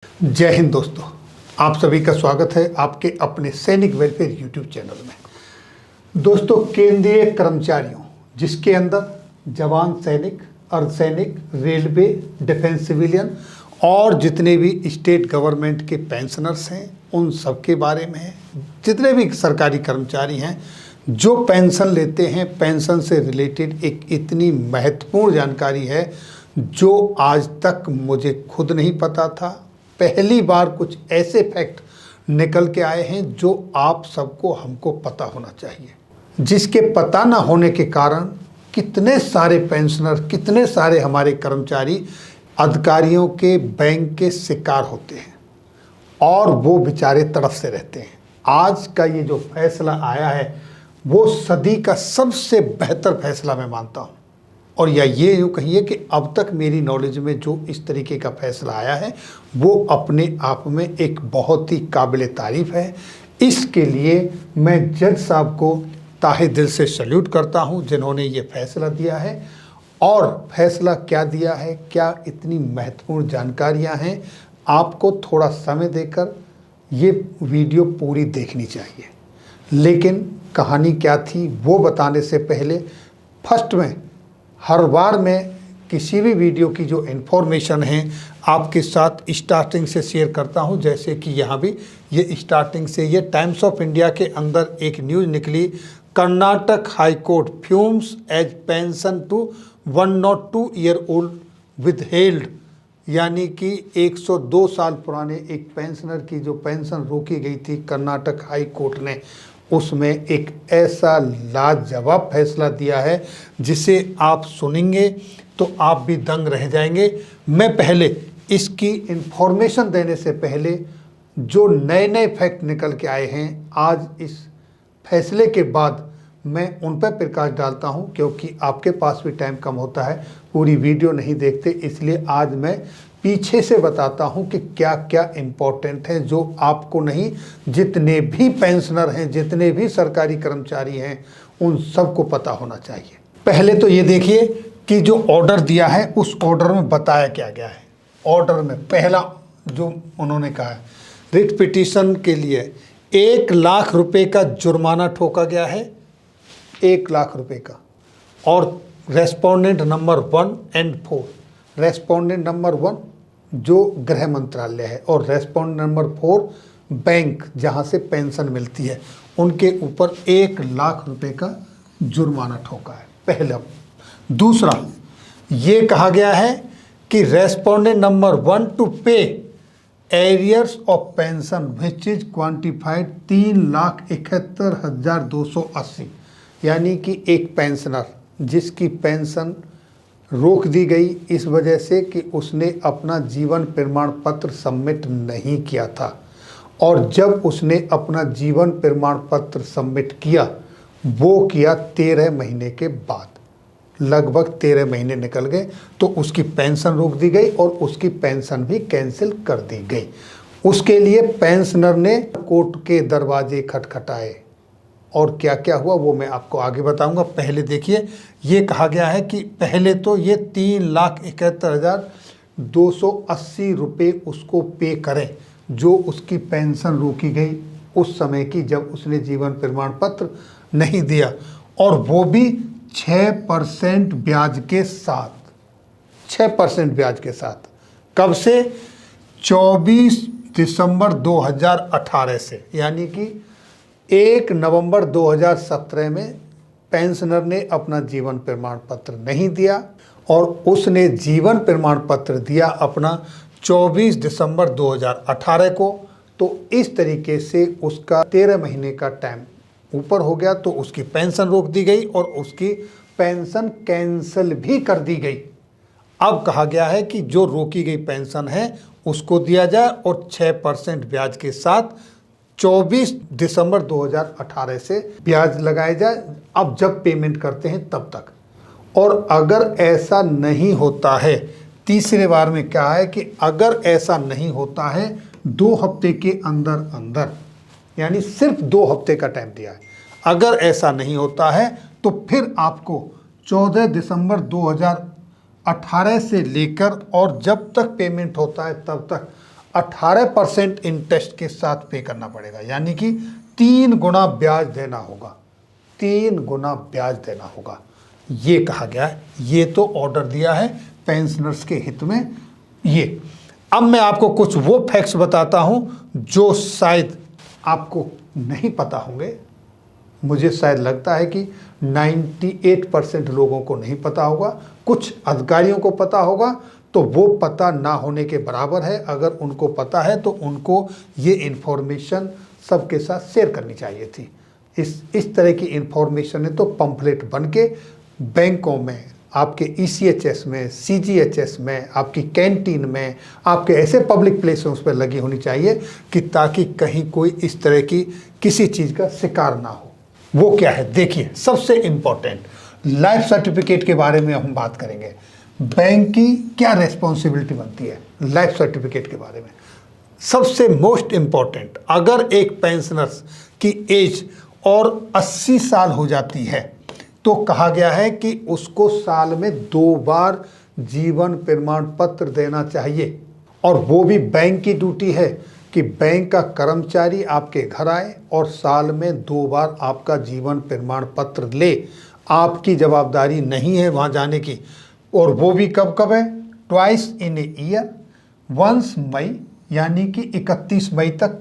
जय हिंद दोस्तों, आप सभी का स्वागत है आपके अपने सैनिक वेलफेयर यूट्यूब चैनल में। दोस्तों, केंद्रीय कर्मचारियों जिसके अंदर जवान, सैनिक, अर्धसैनिक, रेलवे, डिफेंस सिविलियन और जितने भी स्टेट गवर्नमेंट के पेंशनर्स हैं उन सब के बारे में है। जितने भी सरकारी कर्मचारी हैं जो पेंशन लेते हैं, पेंशन से रिलेटेड एक इतनी महत्वपूर्ण जानकारी है जो आज तक मुझे खुद नहीं पता था। पहली बार कुछ ऐसे फैक्ट निकल के आए हैं जो आप सबको हमको पता होना चाहिए, जिसके पता ना होने के कारण कितने सारे पेंशनर, कितने सारे हमारे कर्मचारी अधिकारियों के बैंक के शिकार होते हैं और वो बेचारे तड़पते रहते हैं। आज का ये जो फैसला आया है वो सदी का सबसे बेहतर फैसला मैं मानता हूँ। और या ये यूँ कहिए कि अब तक मेरी नॉलेज में जो इस तरीके का फैसला आया है वो अपने आप में एक बहुत ही काबिल तारीफ़ है। इसके लिए मैं जज साहब को ताहे दिल से सैल्यूट करता हूं जिन्होंने ये फैसला दिया है। और फैसला क्या दिया है, क्या इतनी महत्वपूर्ण जानकारियां हैं, आपको थोड़ा समय देकर ये वीडियो पूरी देखनी चाहिए। लेकिन कहानी क्या थी वो बताने से पहले फर्स्ट में हर बार मैं किसी भी वीडियो की जो इन्फॉर्मेशन है आपके साथ स्टार्टिंग से शेयर करता हूं। जैसे कि यहाँ भी ये स्टार्टिंग से ये टाइम्स ऑफ इंडिया के अंदर एक न्यूज़ निकली, Karnataka high court fumes as pension to 102 year old withheld, यानी कि 102 साल पुराने एक पेंशनर की जो पेंशन रोकी गई थी कर्नाटक हाई कोर्ट ने, उसमें एक ऐसा लाजवाब फैसला दिया है जिसे आप सुनेंगे तो आप भी दंग रह जाएंगे। मैं पहले इसकी इन्फॉर्मेशन देने से पहले जो नए नए फैक्ट निकल के आए हैं आज इस फैसले के बाद मैं उन पर प्रकाश डालता हूं, क्योंकि आपके पास भी टाइम कम होता है, पूरी वीडियो नहीं देखते, इसलिए आज मैं पीछे से बताता हूं कि क्या क्या इम्पोर्टेंट है जो आपको नहीं, जितने भी पेंशनर हैं, जितने भी सरकारी कर्मचारी हैं उन सबको पता होना चाहिए। पहले तो ये देखिए कि जो ऑर्डर दिया है उस ऑर्डर में बताया क्या गया है। ऑर्डर में पहला जो उन्होंने कहा है, रिट पिटीशन के लिए 1 लाख रुपए का जुर्माना ठोका गया है, 1 लाख रुपए का। और रेस्पोंडेंट नंबर 1 और 4, रेस्पोंडेंट नंबर 1 जो गृह मंत्रालय है और रेस्पोंडेंट नंबर 4 बैंक जहां से पेंशन मिलती है, उनके ऊपर 1 लाख रुपए का जुर्माना ठोका है पहला। दूसरा ये कहा गया है कि रेस्पोंडेंट नंबर 1 टू पे arrears of pension which is quantified 3,71,280, यानी कि एक पेंशनर जिसकी पेंशन रोक दी गई इस वजह से कि उसने अपना जीवन प्रमाण पत्र सबमिट नहीं किया था, और जब उसने अपना जीवन प्रमाण पत्र सबमिट किया वो किया 13 महीने के बाद, लगभग 13 महीने निकल गए तो उसकी पेंशन रोक दी गई और उसकी पेंशन भी कैंसिल कर दी गई। उसके लिए पेंशनर ने कोर्ट के दरवाजे खटखटाए और क्या क्या हुआ वो मैं आपको आगे बताऊंगा। पहले देखिए, ये कहा गया है कि पहले तो ये 3,71,280 रुपये उसको पे करें जो उसकी पेंशन रोकी गई उस समय की, जब उसने जीवन प्रमाण पत्र नहीं दिया, और वो भी 6% ब्याज के साथ, 6% ब्याज के साथ। कब से? 24 दिसंबर 2018 से, यानी कि 1 नवंबर 2017 में पेंशनर ने अपना जीवन प्रमाण पत्र नहीं दिया और उसने जीवन प्रमाण पत्र दिया अपना 24 दिसंबर 2018 को। तो इस तरीके से उसका 13 महीने का टाइम ऊपर हो गया तो उसकी पेंशन रोक दी गई और उसकी पेंशन कैंसिल भी कर दी गई। अब कहा गया है कि जो रोकी गई पेंशन है उसको दिया जाए और 6% ब्याज के साथ 24 दिसंबर 2018 से ब्याज लगाया जाए, अब जब पेमेंट करते हैं तब तक। और अगर ऐसा नहीं होता है, तीसरे बार में क्या है कि अगर ऐसा नहीं होता है 2 हफ्ते के अंदर अंदर, यानी सिर्फ 2 हफ्ते का टाइम दिया है, अगर ऐसा नहीं होता है तो फिर आपको 14 दिसंबर 2018 से लेकर और जब तक पेमेंट होता है तब तक 18% इंटरेस्ट के साथ पे करना पड़ेगा, यानी कि 3 गुना ब्याज देना होगा, 3 गुना ब्याज देना होगा, ये कहा गया है। ये तो ऑर्डर दिया है पेंशनर्स के हित में ये। अब मैं आपको कुछ वो फैक्ट्स बताता हूं जो शायद आपको नहीं पता होंगे। मुझे शायद लगता है कि 98% लोगों को नहीं पता होगा, कुछ अधिकारियों को पता होगा, तो वो पता ना होने के बराबर है। अगर उनको पता है तो उनको ये इन्फॉर्मेशन सबके साथ शेयर करनी चाहिए थी। इस तरह की इन्फॉर्मेशन है तो पंफलेट बन के बैंकों में, आपके ECHS में, CGHS में, आपकी कैंटीन में, आपके ऐसे पब्लिक प्लेसेस पर लगी होनी चाहिए कि ताकि कहीं कोई इस तरह की किसी चीज़ का शिकार ना हो। वो क्या है देखिए, सबसे इम्पोर्टेंट लाइफ सर्टिफिकेट के बारे में हम बात करेंगे। बैंक की क्या रेस्पॉन्सिबिलिटी बनती है लाइफ सर्टिफिकेट के बारे में। सबसे मोस्ट इम्पॉर्टेंट, अगर एक पेंशनर्स की एज और 80 साल हो जाती है तो कहा गया है कि उसको साल में 2 बार जीवन प्रमाण पत्र देना चाहिए। और वो भी बैंक की ड्यूटी है कि बैंक का कर्मचारी आपके घर आए और साल में 2 बार आपका जीवन प्रमाण पत्र ले। आपकी जवाबदारी नहीं है वहाँ जाने की। और वो भी कब कब है? Twice in a year, once May यानी कि 31 मई तक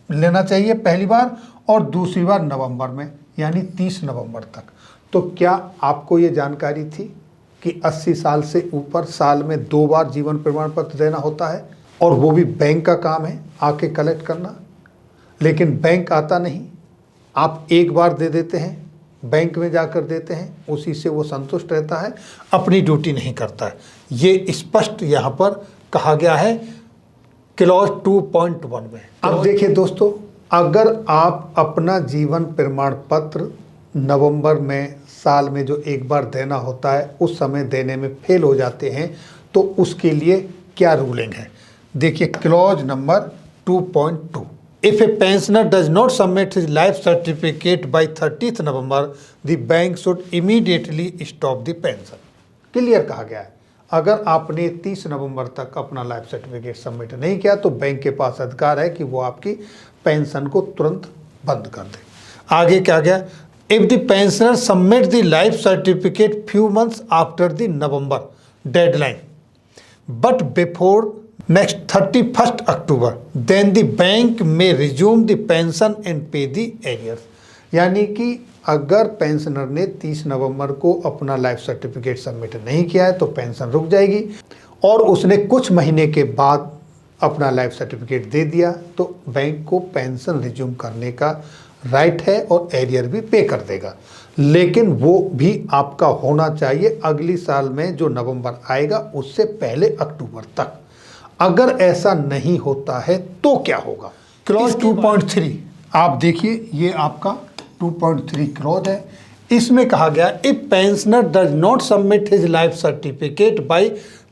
लेना चाहिए पहली बार, और दूसरी बार नवंबर में यानी 30 नवंबर तक। तो क्या आपको ये जानकारी थी कि 80 साल से ऊपर साल में 2 बार जीवन प्रमाण पत्र देना होता है? और वो भी बैंक का काम है आके कलेक्ट करना। लेकिन बैंक आता नहीं, आप एक बार दे देते हैं, बैंक में जाकर देते हैं, उसी से वो संतुष्ट रहता है, अपनी ड्यूटी नहीं करता है। ये स्पष्ट यहाँ पर कहा गया है क्लॉज 2.1 में। अब देखिए दोस्तों, अगर आप अपना जीवन प्रमाण पत्र नवंबर में साल में जो एक बार देना होता है उस समय देने में फेल हो जाते हैं तो उसके लिए क्या रूलिंग है देखिए, clause number 2.2। If a pensioner does not submit his life certificate by 30th November, the bank should immediately stop the pension। Clear कहा गया है, अगर आपने 30 नवंबर तक अपना लाइफ सर्टिफिकेट सबमिट नहीं किया तो बैंक के पास अधिकार है कि वो आपकी पेंशन को तुरंत बंद कर दे। आगे क्या गया? If the pensioner submit the life certificate few months after the November deadline, but before next 31st October, then the bank may resume the pension and pay the arrears। यानी कि अगर पेंशनर ने 30 नवंबर को अपना लाइफ सर्टिफिकेट सबमिट नहीं किया है तो पेंशन रुक जाएगी, और उसने कुछ महीने के बाद अपना लाइफ सर्टिफिकेट दे दिया तो बैंक को पेंशन रिज्यूम करने का राइट है और एरियर भी पे कर देगा। लेकिन वो भी आपका होना चाहिए अगली साल में जो नवंबर आएगा उससे पहले अक्टूबर तक। अगर ऐसा नहीं होता है तो क्या होगा? क्लॉज 2.3 आप देखिए, ये आपका 2.3 क्लॉज है। इसमें कहा गया if pensioner does not submit his life certificate by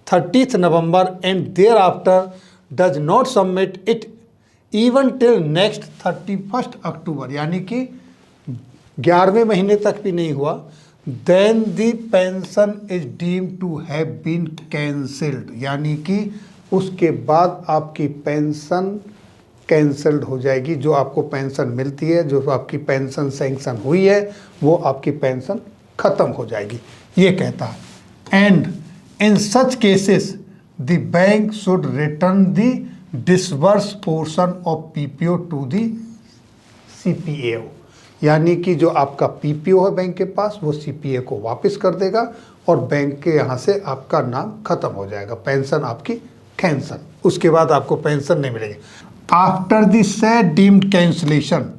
30th November and thereafter does not submit it even till next 31st October, यानी कि 11वें महीने तक भी नहीं हुआ, then the pension is deemed to have been cancelled, यानी कि उसके बाद आपकी पेंशन कैंसल्ड हो जाएगी। जो आपको पेंशन मिलती है, जो आपकी पेंशन सैंक्शन हुई है, वो आपकी पेंशन खत्म हो जाएगी, ये कहता है। And in such cases the bank should return the disburse portion of PPO to the CPAO, यानी कि जो आपका PPO है बैंक के पास वो CPA को वापस कर देगा और बैंक के यहाँ से आपका नाम खत्म हो जाएगा, पेंशन आपकी कैंसल, उसके बाद आपको पेंशन नहीं मिलेगी। After the said deemed cancellation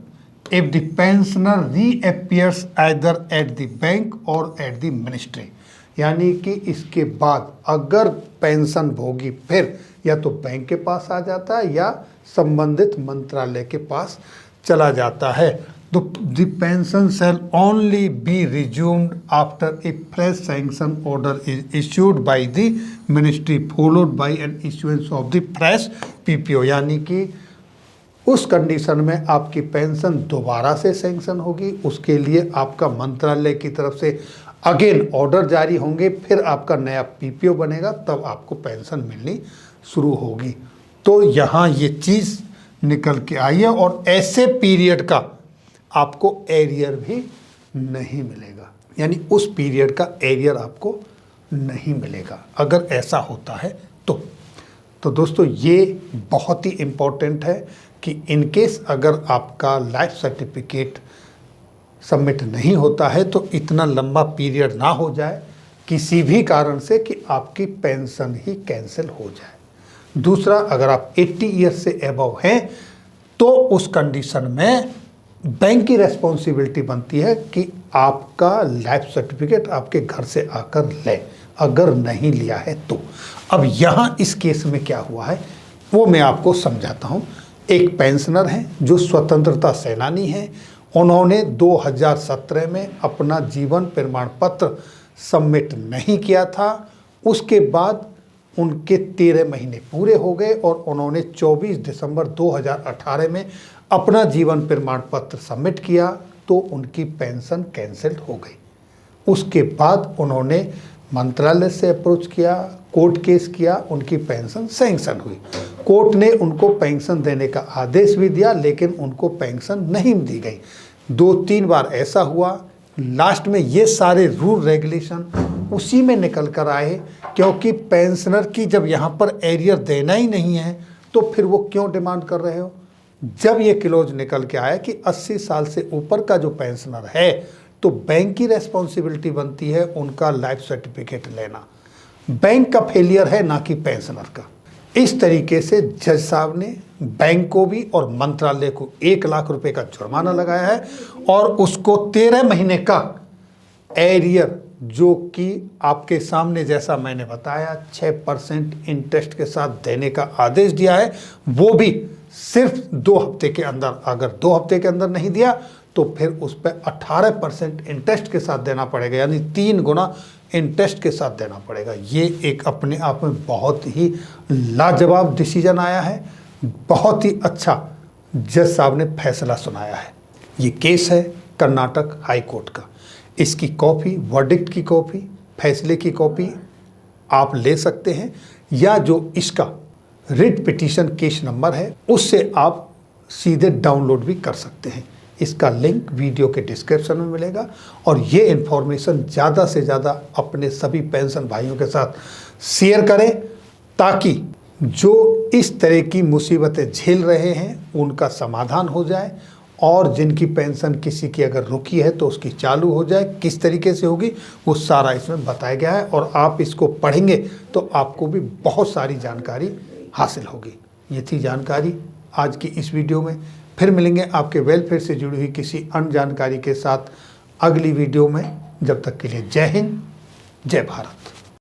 if the pensioner reappears either at the bank और एट द मिनिस्ट्री, यानी कि इसके बाद अगर पेंशन भोगी फिर या तो बैंक के पास आ जाता है या संबंधित मंत्रालय के पास चला जाता है। तो the pension shall only be resumed after a fresh sanction order is issued by the ministry followed by an issuance of the fresh PPO, यानी कि उस कंडीशन में आपकी पेंशन दोबारा से सैंक्शन होगी, उसके लिए आपका मंत्रालय की तरफ से अगेन ऑर्डर जारी होंगे, फिर आपका नया PPO बनेगा, तब आपको पेंशन मिलनी शुरू होगी। तो यहाँ ये चीज़ निकल के आई है और ऐसे पीरियड का आपको एरियर भी नहीं मिलेगा, यानी उस पीरियड का एरियर आपको नहीं मिलेगा अगर ऐसा होता है तो दोस्तों ये बहुत ही इम्पोर्टेंट है कि इन केस अगर आपका लाइफ सर्टिफिकेट सबमिट नहीं होता है तो इतना लंबा पीरियड ना हो जाए किसी भी कारण से कि आपकी पेंशन ही कैंसिल हो जाए। दूसरा, अगर आप 80 ईयर्स से एबव हैं तो उस कंडीशन में बैंक की रेस्पॉन्सिबिलिटी बनती है कि आपका लाइफ सर्टिफिकेट आपके घर से आकर ले, अगर नहीं लिया है तो। अब यहाँ इस केस में क्या हुआ है वो मैं आपको समझाता हूँ। एक पेंशनर हैं जो स्वतंत्रता सेनानी हैं, उन्होंने 2017 में अपना जीवन प्रमाण पत्र सबमिट नहीं किया था। उसके बाद उनके 13 महीने पूरे हो गए और उन्होंने 24 दिसंबर 2018 में अपना जीवन प्रमाण पत्र सबमिट किया तो उनकी पेंशन कैंसिल हो गई। उसके बाद उन्होंने मंत्रालय से अप्रोच किया, कोर्ट केस किया, उनकी पेंशन सैंक्शन हुई। कोर्ट ने उनको पेंशन देने का आदेश भी दिया लेकिन उनको पेंशन नहीं दी गई। 2-3 बार ऐसा हुआ। लास्ट में ये सारे रूल रेगुलेशन उसी में निकल कर आए क्योंकि पेंशनर की जब यहाँ पर एरियर देना ही नहीं है तो फिर वो क्यों डिमांड कर रहे हो। जब ये क्लोज निकल के आया कि 80 साल से ऊपर का जो पेंशनर है तो बैंक की रेस्पॉन्सिबिलिटी बनती है उनका लाइफ सर्टिफिकेट लेना, बैंक का फेलियर है ना कि पेंशनर का। इस तरीके से जज साहब ने बैंक को भी और मंत्रालय को 1 लाख रुपए का जुर्माना लगाया है और उसको 13 महीने का एरियर जो कि आपके सामने जैसा मैंने बताया 6% इंटरेस्ट के साथ देने का आदेश दिया है, वो भी सिर्फ 2 हफ्ते के अंदर। अगर 2 हफ्ते के अंदर नहीं दिया तो फिर उस पर 18% इंटरेस्ट के साथ देना पड़ेगा, यानी 3 गुना इंटरेस्ट के साथ देना पड़ेगा। ये एक अपने आप में बहुत ही लाजवाब डिसीजन आया है, बहुत ही अच्छा जज साहब ने फैसला सुनाया है। ये केस है कर्नाटक हाई कोर्ट का। इसकी कॉपी, वर्डिक्ट की कॉपी, फैसले की कॉपी आप ले सकते हैं या जो इसका रिट पिटीशन केस नंबर है उससे आप सीधे डाउनलोड भी कर सकते हैं। इसका लिंक वीडियो के डिस्क्रिप्शन में मिलेगा और ये इन्फॉर्मेशन ज़्यादा से ज़्यादा अपने सभी पेंशन भाइयों के साथ शेयर करें ताकि जो इस तरह की मुसीबतें झेल रहे हैं उनका समाधान हो जाए और जिनकी पेंशन किसी की अगर रुकी है तो उसकी चालू हो जाए। किस तरीके से होगी वो सारा इसमें बताया गया है और आप इसको पढ़ेंगे तो आपको भी बहुत सारी जानकारी हासिल होगी। ये थी जानकारी आज की इस वीडियो में। फिर मिलेंगे आपके वेलफेयर से जुड़ी हुई किसी अन्य जानकारी के साथ अगली वीडियो में। जब तक के लिए जय हिंद, जय भारत।